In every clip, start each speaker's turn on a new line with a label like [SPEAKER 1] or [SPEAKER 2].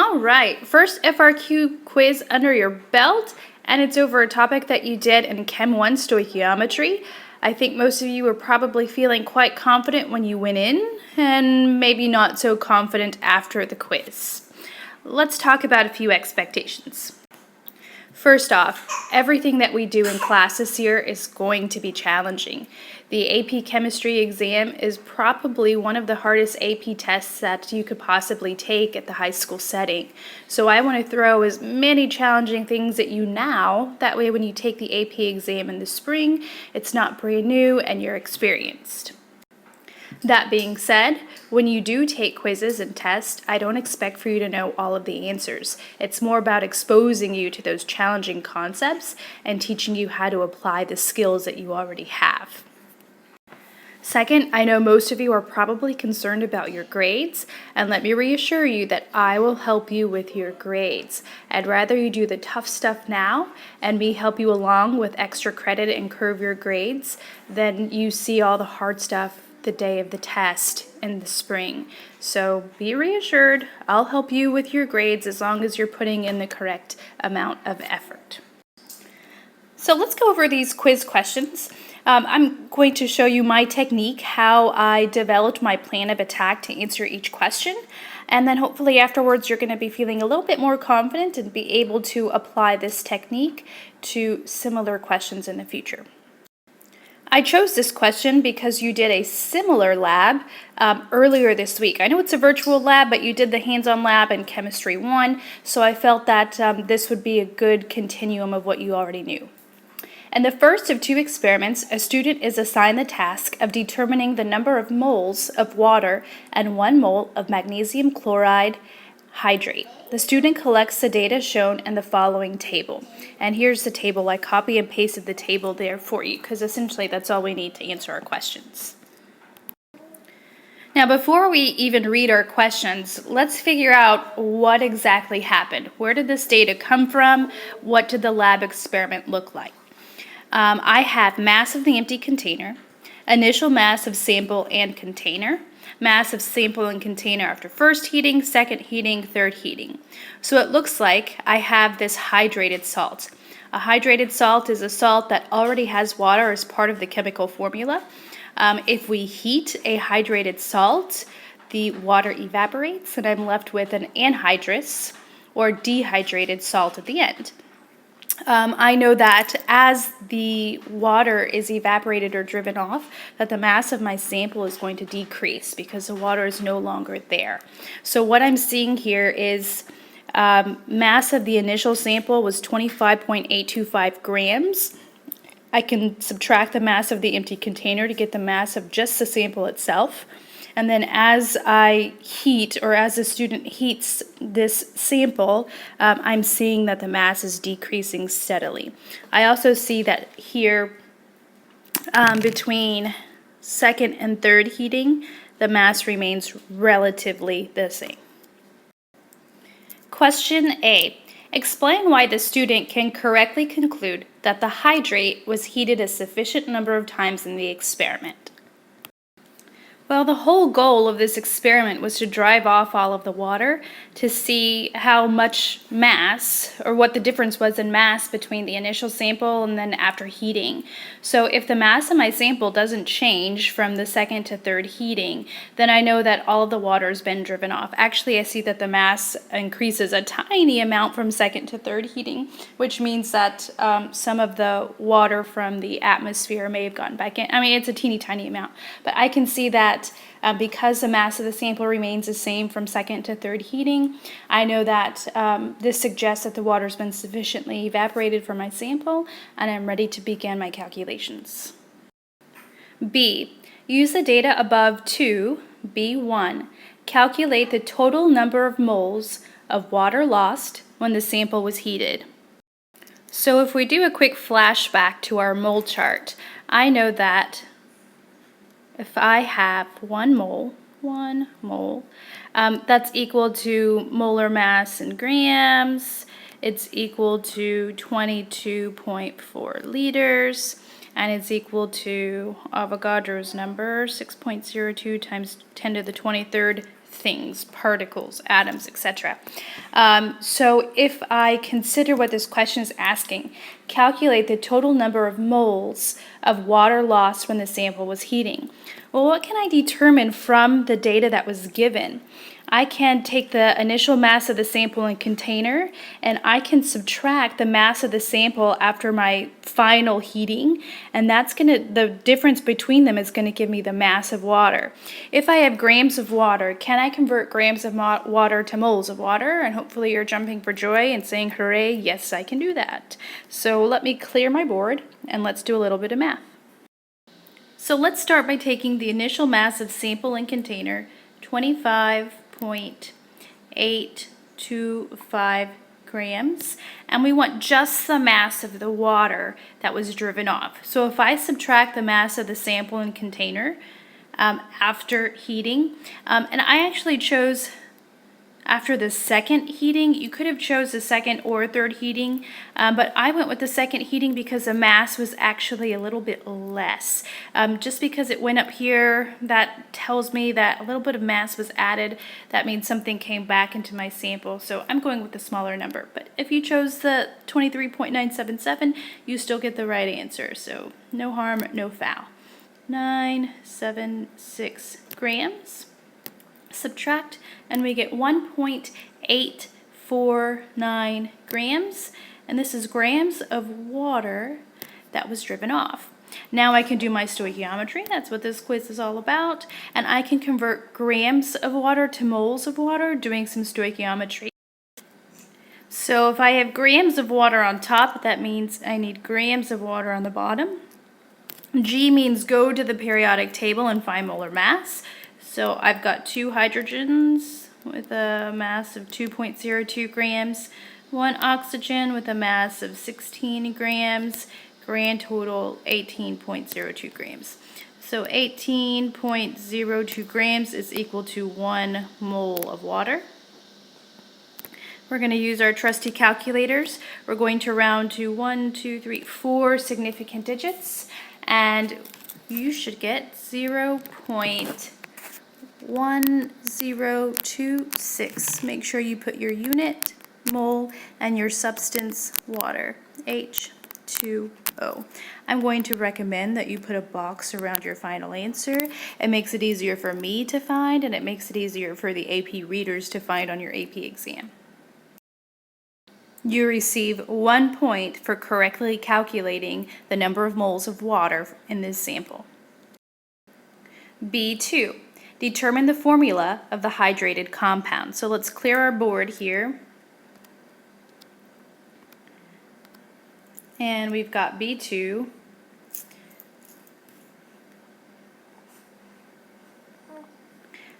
[SPEAKER 1] All right, first FRQ quiz under your belt, and it's over a topic that you did in Chem 1 stoichiometry. I think most of you were probably feeling quite confident when you went in, and maybe not so confident after the quiz. Let's talk about a few expectations. First off, everything that we do in class this year is going to be challenging. The AP Chemistry exam is probably one of the hardest AP tests that you could possibly take at the high school setting. So I want to throw as many challenging things at you now, that way when you take the AP exam in the spring, it's not brand new and you're experienced. That being said, when you do take quizzes and tests, I don't expect for you to know all of the answers. It's more about exposing you to those challenging concepts and teaching you how to apply the skills that you already have. Second, I know most of you are probably concerned about your grades, and let me reassure you that I will help you with your grades. I'd rather you do the tough stuff now and me help you along with extra credit and curve your grades than you see all the hard stuff the day of the test in the spring. So be reassured, I'll help you with your grades as long as you're putting in the correct amount of effort. So let's go over these quiz questions. I'm going to show you my technique, how I developed my plan of attack to answer each question, and then hopefully afterwards you're going to be feeling a little bit more confident and be able to apply this technique to similar questions in the future. I chose this question because you did a similar lab earlier this week. I know it's a virtual lab, but you did the hands-on lab in Chemistry 1, so I felt that this would be a good continuum of what you already knew. In the first of two experiments, a student is assigned the task of determining the number of moles of water and 1 mole of magnesium chloride hydrate. The student collects the data shown in the following table. And here's the table. I copy and pasted the table there for you because essentially that's all we need to answer our questions. Now, before we even read our questions, let's figure out what exactly happened. Where did this data come from? What did the lab experiment look like? I have mass of the empty container, initial mass of sample and container, mass of sample and container after first heating, second heating, third heating. So it looks like I have this hydrated salt. A hydrated salt is a salt that already has water as part of the chemical formula. If we heat a hydrated salt, the water evaporates and I'm left with an anhydrous or dehydrated salt at the end. I know that as the water is evaporated or driven off, that the mass of my sample is going to decrease because the water is no longer there. So what I'm seeing here is mass of the initial sample was 25.825 grams. I can subtract the mass of the empty container to get the mass of just the sample itself. And then as I heat, or as the student heats this sample, I'm seeing that the mass is decreasing steadily. I also see that here between second and third heating, the mass remains relatively the same. Question A. Explain why the student can correctly conclude that the hydrate was heated a sufficient number of times in the experiment. Well, the whole goal of this experiment was to drive off all of the water to see how much mass, or what the difference was in mass between the initial sample and then after heating. So if the mass of my sample doesn't change from the second to third heating, then I know that all of the water has been driven off. Actually, I see that the mass increases a tiny amount from second to third heating, which means that some of the water from the atmosphere may have gotten back in. I mean, it's a teeny tiny amount, but I can see that because the mass of the sample remains the same from second to third heating, I know that this suggests that the water's been sufficiently evaporated from my sample and I'm ready to begin my calculations. B. Use the data above to B1. Calculate the total number of moles of water lost when the sample was heated. So if we do a quick flashback to our mole chart, I know that if I have 1 mole, that's equal to molar mass in grams. It's equal to 22.4 liters, and it's equal to Avogadro's number, 6.02 times 10 to the 23rd things, particles, atoms, etc. So if I consider what this question is asking, calculate the total number of moles of water lost when the sample was heating. Well, what can I determine from the data that was given? I can take the initial mass of the sample and container, and I can subtract the mass of the sample after my final heating, and the difference between them is gonna give me the mass of water. If I have grams of water, can I convert grams of water to moles of water? And hopefully you're jumping for joy and saying, hooray, yes, I can do that. So let me clear my board, and let's do a little bit of math. So let's start by taking the initial mass of sample and container, 25.825 grams, and we want just the mass of the water that was driven off. So if I subtract the mass of the sample and container after heating, and I actually chose after the second heating. You could have chose the second or third heating, but I went with the second heating because the mass was actually a little bit less. Just because it went up here, that tells me that a little bit of mass was added. That means something came back into my sample, so I'm going with the smaller number. But if you chose the 23.977, you still get the right answer, so no harm, no foul. 976 grams. Subtract, and we get 1.849 grams, and this is grams of water that was driven off. Now I can do my stoichiometry. That's what this quiz is all about, and I can convert grams of water to moles of water doing some stoichiometry. So if I have grams of water on top, that means I need grams of water on the bottom. G means go to the periodic table and find molar mass. So I've got 2 hydrogens with a mass of 2.02 grams, 1 oxygen with a mass of 16 grams, grand total 18.02 grams. So 18.02 grams is equal to 1 mole of water. We're going to use our trusty calculators. We're going to round to 1, 2, 3, 4 significant digits, and you should get 0.1026. Make sure you put your unit, mole, and your substance, water, H2O. I'm going to recommend that you put a box around your final answer. It makes it easier for me to find, and it makes it easier for the AP readers to find on your AP exam. You receive 1 point for correctly calculating the number of moles of water in this sample. B2. Determine the formula of the hydrated compound. So let's clear our board here. And we've got B2.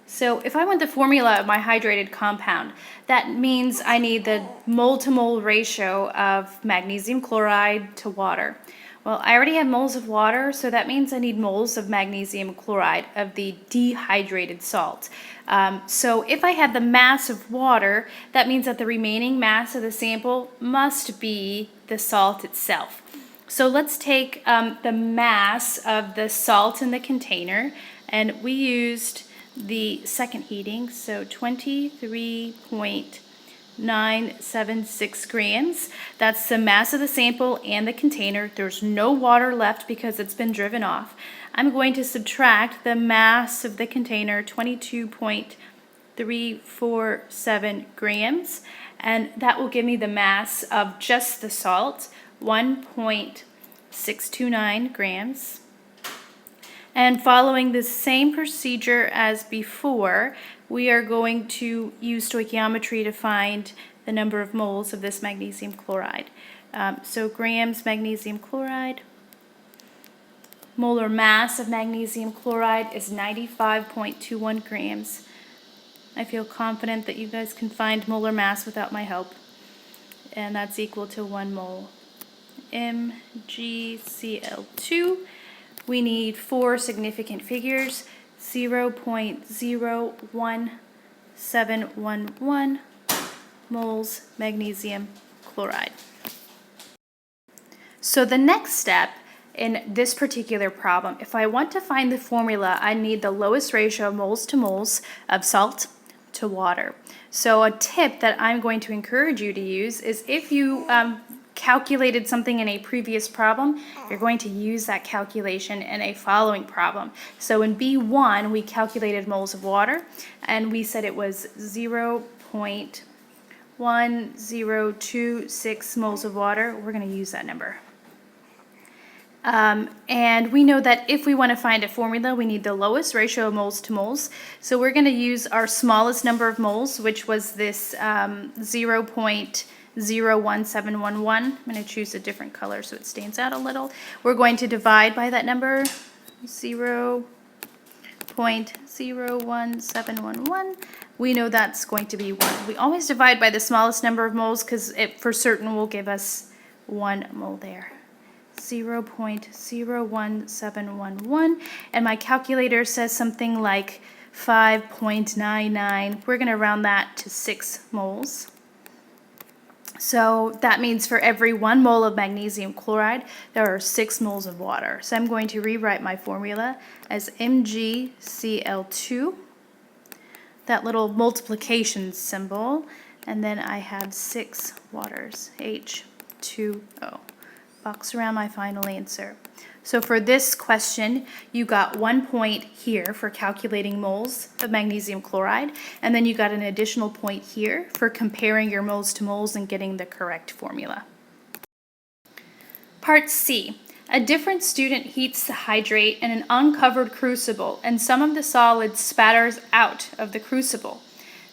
[SPEAKER 1] So if I want the formula of my hydrated compound, that means I need the mole-to-mole ratio of magnesium chloride to water. Well, I already have moles of water, so that means I need moles of magnesium chloride of the dehydrated salt. So if I have the mass of water, that means that the remaining mass of the sample must be the salt itself. So let's take the mass of the salt in the container, and we used the second heating, so 23.976 grams. That's the mass of the sample and the container. There's no water left because it's been driven off. I'm going to subtract the mass of the container, 22.347 grams, and that will give me the mass of just the salt, 1.629 grams. And following the same procedure as before, we are going to use stoichiometry to find the number of moles of this magnesium chloride. So grams magnesium chloride. Molar mass of magnesium chloride is 95.21 grams. I feel confident that you guys can find molar mass without my help. And that's equal to 1 mole. MgCl2. We need 4 significant figures, 0.01711 moles magnesium chloride. So the next step in this particular problem, if I want to find the formula, I need the lowest ratio of moles to moles of salt, to water. So a tip that I'm going to encourage you to use is if you calculated something in a previous problem, you're going to use that calculation in a following problem. So in B1, we calculated moles of water, and we said it was 0.1026 moles of water. We're going to use that number. And we know that if we want to find a formula, we need the lowest ratio of moles to moles. So we're going to use our smallest number of moles, which was this 0.01711. I'm going to choose a different color so it stands out a little. We're going to divide by that number, 0.01711. We know that's going to be 1. We always divide by the smallest number of moles because it for certain will give us 1 mole there. 0.01711, and my calculator says something like 5.99. We're going to round that to 6 moles. So that means for every 1 mole of magnesium chloride, there are 6 moles of water. So I'm going to rewrite my formula as MgCl2, that little multiplication symbol, and then I have 6 waters, H2O. Box around my final answer. So for this question, you got 1 point here for calculating moles of magnesium chloride, and then you got an additional point here for comparing your moles to moles and getting the correct formula. Part C. A different student heats the hydrate in an uncovered crucible, and some of the solid spatters out of the crucible.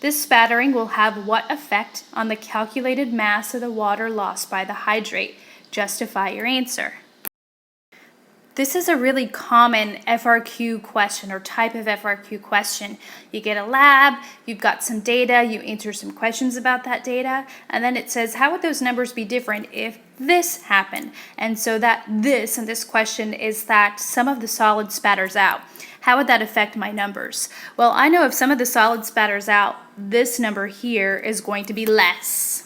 [SPEAKER 1] This spattering will have what effect on the calculated mass of the water lost by the hydrate? Justify your answer. This is a really common FRQ question or type of FRQ question. You get a lab, you've got some data, you answer some questions about that data, and then it says, how would those numbers be different if this happened? And so that this in this question is that some of the solid spatters out. How would that affect my numbers? Well, I know if some of the solid spatters out, this number here is going to be less.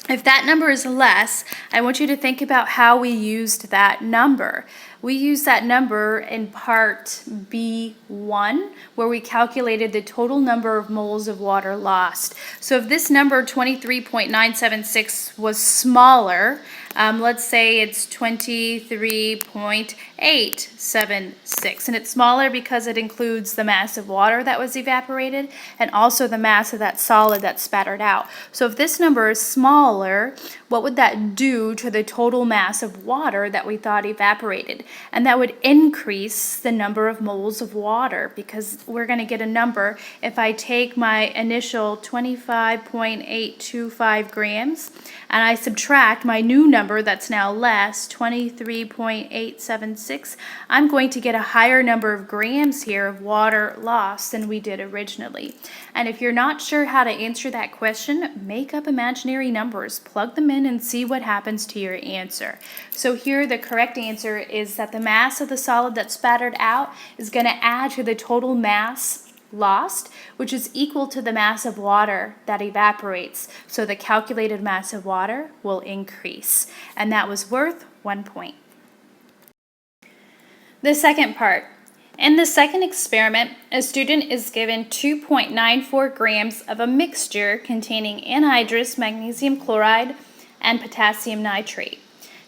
[SPEAKER 1] If that number is less, I want you to think about how we used that number. We used that number in part B1, where we calculated the total number of moles of water lost. So if this number 23.976 was smaller, let's say it's 23.876, and it's smaller because it includes the mass of water that was evaporated and also the mass of that solid that spattered out. So if this number is smaller, what would that do to the total mass of water that we thought evaporated? And that would increase the number of moles of water, because we're going to get a number. If I take my initial 25.825 grams and I subtract my new number that's now less, 23.876, I'm going to get a higher number of grams here of water lost than we did originally. And if you're not sure how to answer that question, make up imaginary numbers, plug them in, and see what happens to your answer. So here the correct answer is that the mass of the solid that spattered out is going to add to the total mass lost, which is equal to the mass of water that evaporates. So the calculated mass of water will increase, and that was worth 1 point. The second part. In the second experiment, a student is given 2.94 grams of a mixture containing anhydrous magnesium chloride and potassium nitrate.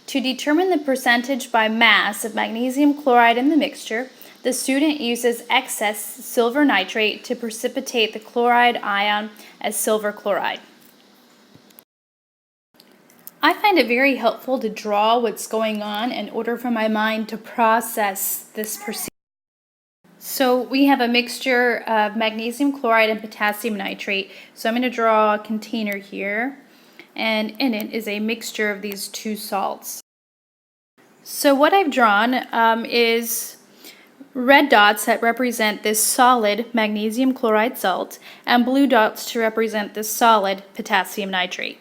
[SPEAKER 1] To determine the percentage by mass of magnesium chloride in the mixture, the student uses excess silver nitrate to precipitate the chloride ion as silver chloride. I find it very helpful to draw what's going on in order for my mind to process this procedure. So we have a mixture of magnesium chloride and potassium nitrate. So I'm going to draw a container here, and in it is a mixture of these two salts. So what I've drawn is red dots that represent this solid magnesium chloride salt, and blue dots to represent this solid potassium nitrate.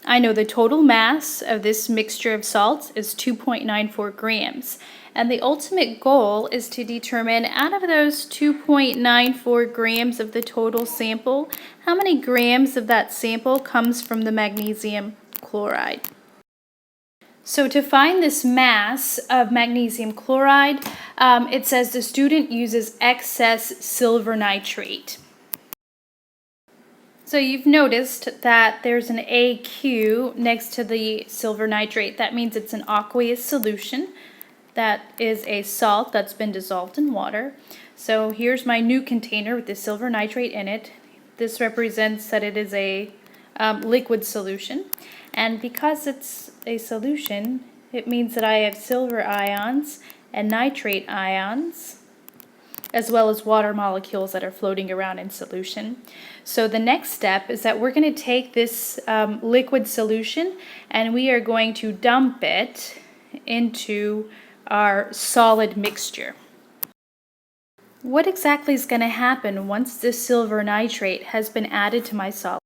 [SPEAKER 1] I know the total mass of this mixture of salts is 2.94 grams, and the ultimate goal is to determine out of those 2.94 grams of the total sample, how many grams of that sample comes from the magnesium chloride. So to find this mass of magnesium chloride, it says the student uses excess silver nitrate. So you've noticed that there's an AQ next to the silver nitrate. That means it's an aqueous solution. That is a salt that's been dissolved in water. So here's my new container with the silver nitrate in it. This represents that it is a liquid solution. And because it's a solution, it means that I have silver ions and nitrate ions, as well as water molecules that are floating around in solution. So the next step is that we're going to take this liquid solution and we are going to dump it into our solid mixture. What exactly is going to happen once this silver nitrate has been added to my solid?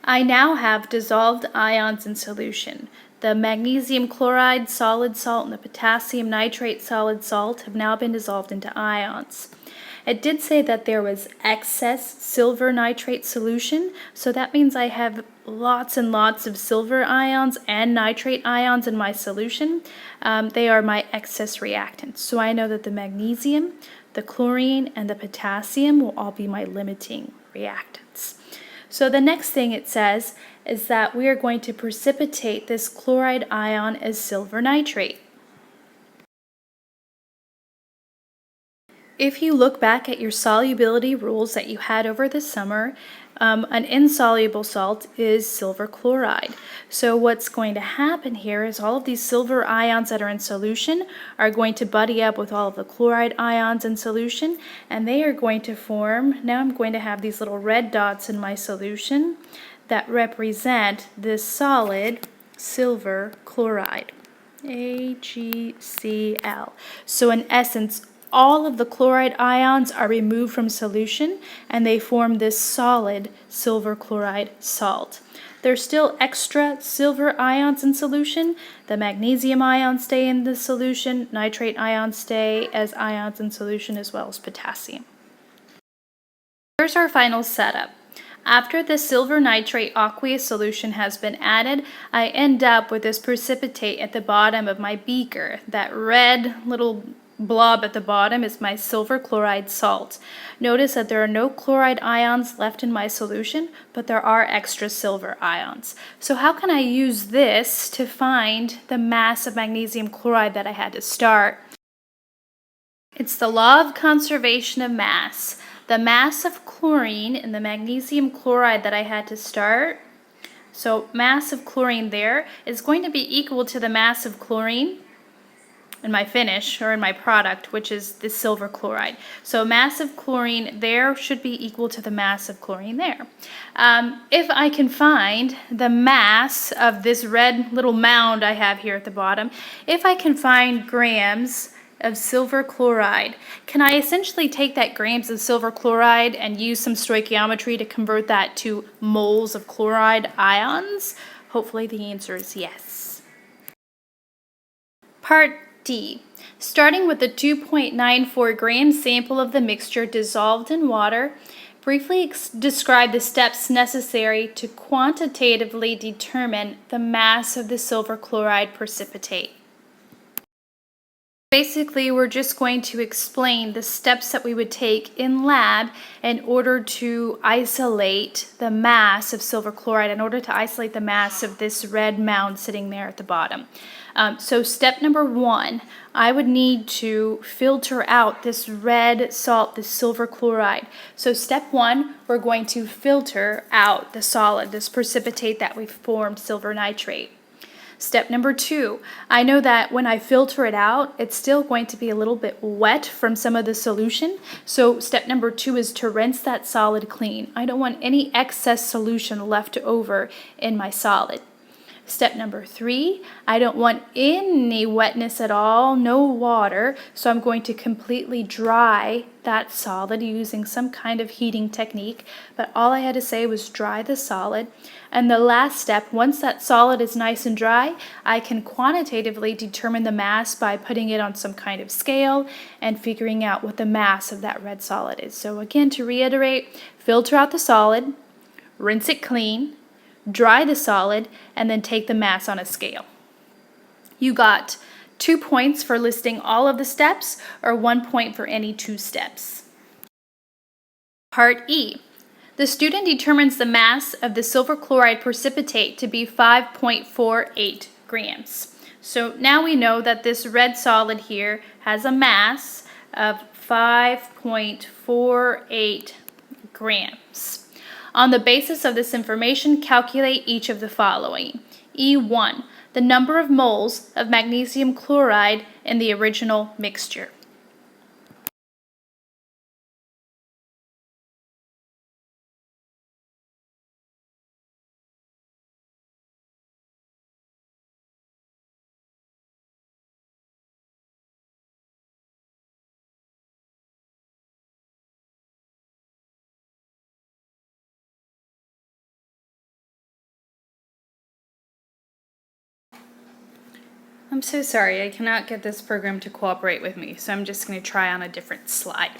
[SPEAKER 1] I now have dissolved ions in solution. The magnesium chloride solid salt and the potassium nitrate solid salt have now been dissolved into ions. It did say that there was excess silver nitrate solution, so that means I have lots and lots of silver ions and nitrate ions in my solution. They are my excess reactants. So I know that the magnesium, the chlorine, and the potassium will all be my limiting reactants. So the next thing it says is that we are going to precipitate this chloride ion as silver nitrate. If you look back at your solubility rules that you had over the summer, an insoluble salt is silver chloride. So what's going to happen here is all of these silver ions that are in solution are going to buddy up with all of the chloride ions in solution, and they are going to form, now I'm going to have these little red dots in my solution that represent this solid silver chloride, AgCl. So in essence, all of the chloride ions are removed from solution and they form this solid silver chloride salt. There's still extra silver ions in solution. The magnesium ions stay in the solution, nitrate ions stay as ions in solution, as well as potassium. Here's our final setup. After the silver nitrate aqueous solution has been added, I end up with this precipitate at the bottom of my beaker. That red little blob at the bottom is my silver chloride salt. Notice that there are no chloride ions left in my solution, but there are extra silver ions. So how can I use this to find the mass of magnesium chloride that I had to start? It's the law of conservation of mass. The mass of chlorine in the magnesium chloride that I had to start, so mass of chlorine there, is going to be equal to the mass of chlorine in my finish, or in my product, which is the silver chloride. So mass of chlorine there should be equal to the mass of chlorine there. If I can find the mass of this red little mound I have here at the bottom, if I can find grams of silver chloride, can I essentially take that grams of silver chloride and use some stoichiometry to convert that to moles of chloride ions? Hopefully the answer is yes. Part D. Starting with the 2.94 gram sample of the mixture dissolved in water, briefly describe the steps necessary to quantitatively determine the mass of the silver chloride precipitate. Basically, we're just going to explain the steps that we would take in lab in order to isolate the mass of silver chloride, in order to isolate the mass of this red mound sitting there at the bottom. So step number one, I would need to filter out this red salt, this silver chloride. So step one, we're going to filter out the solid, this precipitate that we've formed, silver nitrate. Step number two, I know that when I filter it out, it's still going to be a little bit wet from some of the solution. So step number two is to rinse that solid clean. I don't want any excess solution left over in my solid. Step number three, I don't want any wetness at all, no water, so I'm going to completely dry that solid using some kind of heating technique, but all I had to say was dry the solid. And the last step, once that solid is nice and dry, I can quantitatively determine the mass by putting it on some kind of scale and figuring out what the mass of that red solid is. So again, to reiterate, filter out the solid, rinse it clean, dry the solid, and then take the mass on a scale. You got 2 points for listing all of the steps, or 1 point for any 2 steps. Part E. The student determines the mass of the silver chloride precipitate to be 5.48 grams. So now we know that this red solid here has a mass of 5.48 grams. On the basis of this information, calculate each of the following. E1, the number of moles of magnesium chloride in the original mixture. I'm so sorry, I cannot get this program to cooperate with me, so I'm just going to try on a different slide.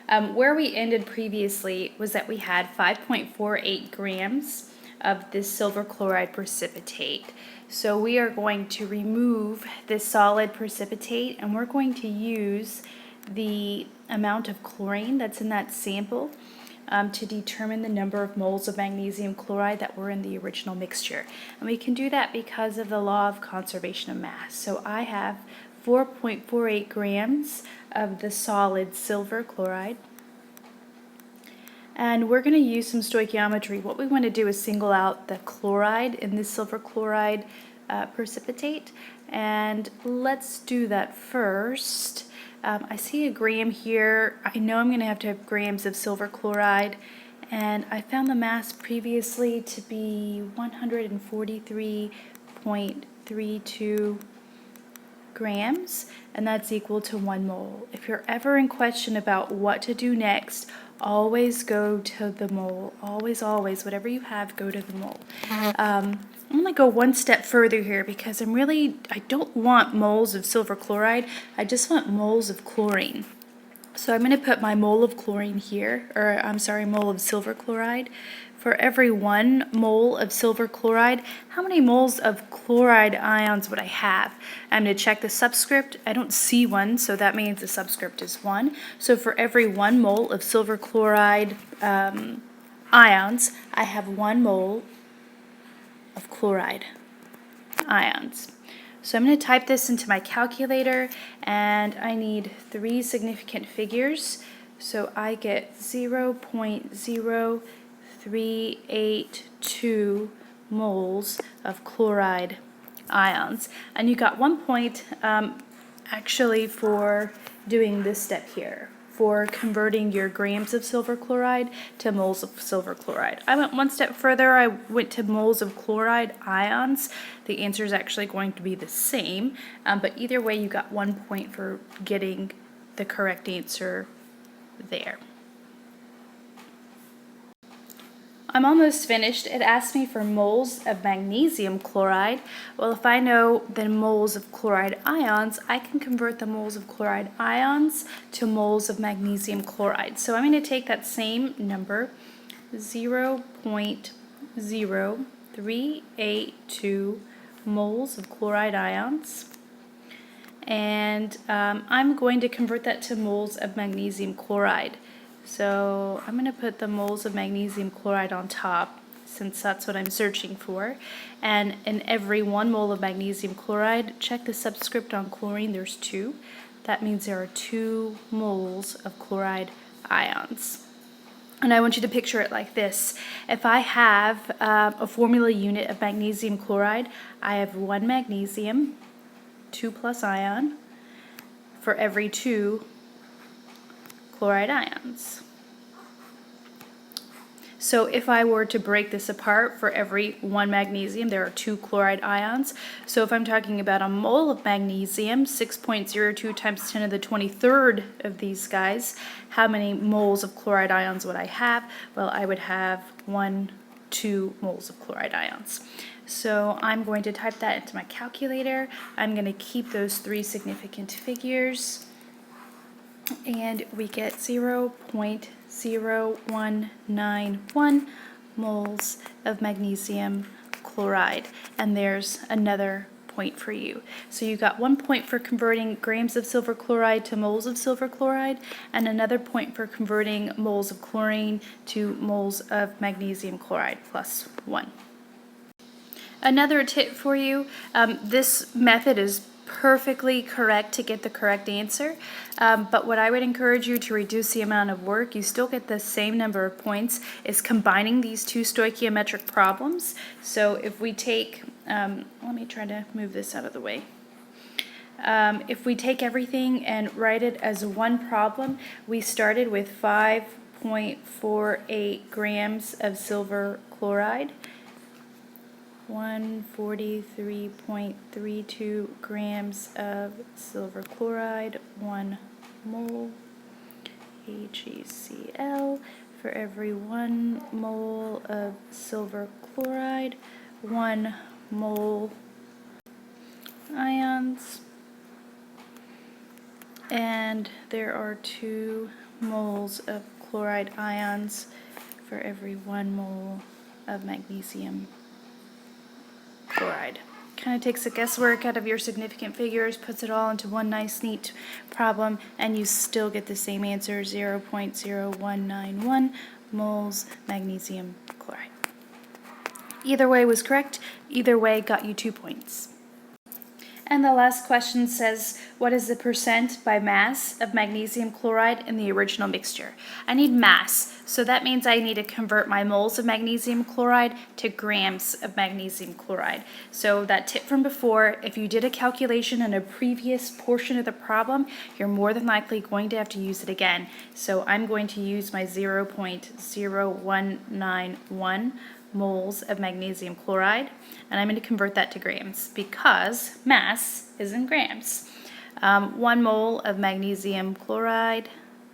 [SPEAKER 1] Where we ended previously was that we had 5.48 grams of this silver chloride precipitate. So we are going to remove this solid precipitate, and we're going to use the amount of chlorine that's in that sample to determine the number of moles of magnesium chloride that were in the original mixture. And we can do that because of the law of conservation of mass. So I have 4.48 grams of the solid silver chloride. And we're going to use some stoichiometry. What we want to do is single out the chloride in this silver chloride precipitate. And let's do that first. I see a gram here. I know I'm going to have grams of silver chloride, and I found the mass previously to be 143.32 grams, and that's equal to 1 mole. If you're ever in question about what to do next, always go to the mole. Always, always, whatever you have, go to the mole. I'm going to go one step further here because I don't want moles of silver chloride, I just want moles of chlorine. So I'm going to put my mole of chlorine here, or I'm sorry, mole of silver chloride. For every 1 mole of silver chloride, how many moles of chloride ions would I have? I'm going to check the subscript. I don't see one, so that means the subscript is 1. So for every 1 mole of silver chloride ions, I have 1 mole of chloride ions. So I'm going to type this into my calculator, and I need 3 significant figures. So I get 0.0382 moles of chloride ions. And you got 1 point actually for doing this step here, for converting your grams of silver chloride to moles of silver chloride. I went one step further. I went to moles of chloride ions. The answer is actually going to be the same, but either way you got 1 point for getting the correct answer there. I'm almost finished. It asked me for moles of magnesium chloride. Well, if I know the moles of chloride ions, I can convert the moles of chloride ions to moles of magnesium chloride. So I'm going to take that same number, 0.0382 moles of chloride ions, and I'm going to convert that to moles of magnesium chloride. So I'm going to put the moles of magnesium chloride on top, since that's what I'm searching for. And in every 1 mole of magnesium chloride, check the subscript on chlorine, there's 2. That means there are 2 moles of chloride ions. And I want you to picture it like this. If I have a formula unit of magnesium chloride, I have 1 magnesium, 2 plus ion, for every 2 chloride ions. So if I were to break this apart, for every 1 magnesium, there are 2 chloride ions. So if I'm talking about a mole of magnesium, 6.02 times 10 to the 23rd of these guys, how many moles of chloride ions would I have? Well, I would have 2 moles of chloride ions. So I'm going to type that into my calculator. I'm going to keep those 3 significant figures, and we get 0.0191 moles of magnesium chloride. And there's another point for you. So you got 1 point for converting grams of silver chloride to moles of silver chloride, and another point for converting moles of chlorine to moles of magnesium chloride, plus 1. Another tip for you, this method is perfectly correct to get the correct answer, but what I would encourage you to reduce the amount of work, you still get the same number of points, is combining these two stoichiometric problems. So if we take, let me try to move this out of the way. If we take everything and write it as one problem, we started with 5.48 grams of silver chloride, 143.32 grams of silver chloride, 1 mole HECl. For every 1 mole of silver chloride, 1 mole ions, and there are 2 moles of chloride ions for every 1 mole of magnesium chloride. Kind of takes the guesswork out of your significant figures, puts it all into one nice neat problem, and you still get the same answer, 0.0191 moles magnesium chloride. Either way was correct, either way got you 2 points. And the last question says, what is the percent by mass of magnesium chloride in the original mixture? I need mass, so that means I need to convert my moles of magnesium chloride to grams of magnesium chloride. So that tip from before, if you did a calculation in a previous portion of the problem, you're more than likely going to have to use it again. So I'm going to use my 0.0191 moles of magnesium chloride, and I'm going to convert that to grams because mass is in grams. 1 mole of magnesium chloride,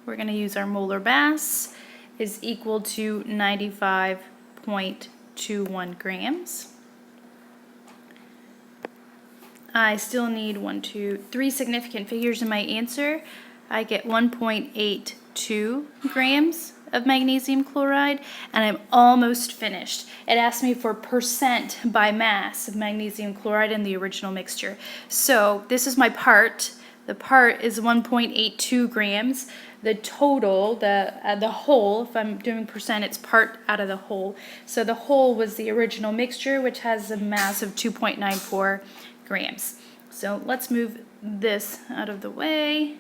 [SPEAKER 1] we're going to use our molar mass, is equal to 95.21 grams. I still need 3 significant figures in my answer. I get 1.82 grams of magnesium chloride, and I'm almost finished. It asked me for percent by mass of magnesium chloride in the original mixture. So this is my part. The part is 1.82 grams. The total, the whole, if I'm doing percent, it's part out of the whole. So the whole was the original mixture, which has a mass of 2.94 grams. So let's move this out of the way.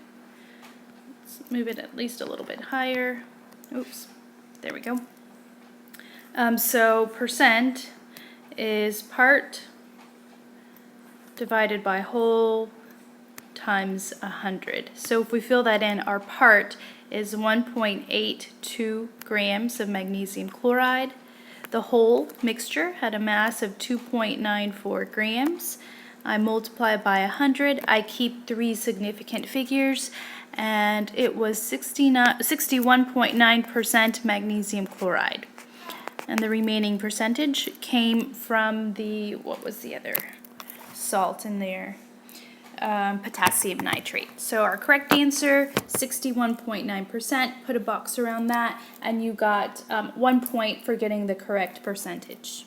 [SPEAKER 1] Let's move it at least a little bit higher. Oops, there we go. So percent is part divided by whole times 100. So if we fill that in, our part is 1.82 grams of magnesium chloride. The whole mixture had a mass of 2.94 grams. I multiply by 100. I keep 3 significant figures, and it was 61.9% magnesium chloride. And the remaining percentage came from what was the other salt in there? Potassium nitrate. So our correct answer, 61.9%. Put a box around that, and you got 1 point for getting the correct percentage.